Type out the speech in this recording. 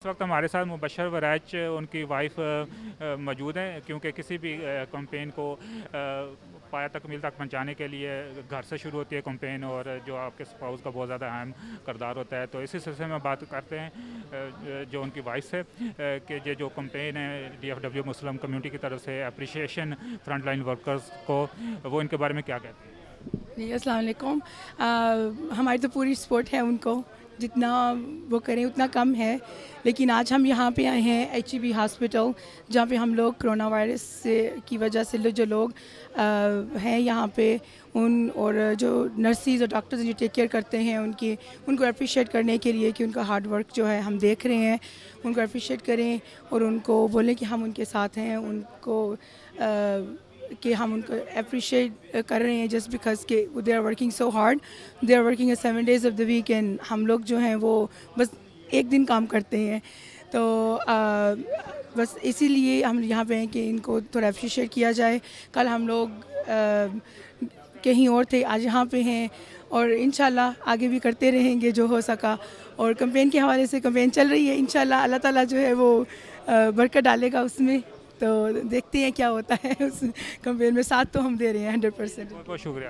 اس وقت ہمارے ساتھ مبشر ورائچ ان کی وائف موجود ہیں، کیونکہ کسی بھی کمپین کو پایہ تکمیل تک پہنچانے کے لیے گھر سے شروع ہوتی ہے کمپین، اور جو آپ کے اسپاؤس کا بہت زیادہ اہم کردار ہوتا ہے. تو اسی سلسلے میں بات کرتے ہیں جو ان کی وائف سے کہ یہ جو کمپین ہے ڈی ایف ڈبلیو مسلم کمیونٹی کی طرف سے اپریشیشن فرنٹ لائن ورکرز کو، وہ ان کے بارے میں کیا کہتے ہیں؟ جی السلام علیکم. ہماری تو پوری سپورٹ ہے ان کو، جتنا وہ کریں اتنا کم ہے. لیکن آج ہم یہاں پہ آئے ہیں ایچ ای بی ہاسپٹل، جہاں پہ ہم لوگ کرونا وائرس کی وجہ سے جو لوگ ہیں یہاں پہ اور جو نرسز اور ڈاکٹرز جو ٹیک کیئر کرتے ہیں ان کو اپریشیٹ کرنے کے لیے کہ ان کا ہارڈ ورک جو ہے ہم دیکھ رہے ہیں، ان کو اپریشیٹ کریں اور ان کو بولیں کہ ہم ان کے ساتھ ہیں. ان کو کہ ہم ان کو اپریشیٹ کر رہے ہیں جسٹ بیکاز کہ they are working so hard, they are working 7 days of the week, and ہم لوگ جو ہیں وہ بس ایک دن کام کرتے ہیں. تو بس اسی لیے ہم یہاں پہ ہیں کہ ان کو تھوڑا اپریشیٹ کیا جائے. کل ہم لوگ کہیں اور تھے، آج یہاں پہ ہیں، اور انشاءاللہ آگے بھی کرتے رہیں گے جو ہو سکا. اور کمپین کے حوالے سے کمپین چل رہی ہے، انشاءاللہ اللہ تعالیٰ جو ہے وہ برکت ڈالے گا اس میں. تو دیکھتے ہیں کیا ہوتا ہے اس کمپین میں. ساتھ تو ہم دے رہے ہیں 100%. بہت بہت شکریہ.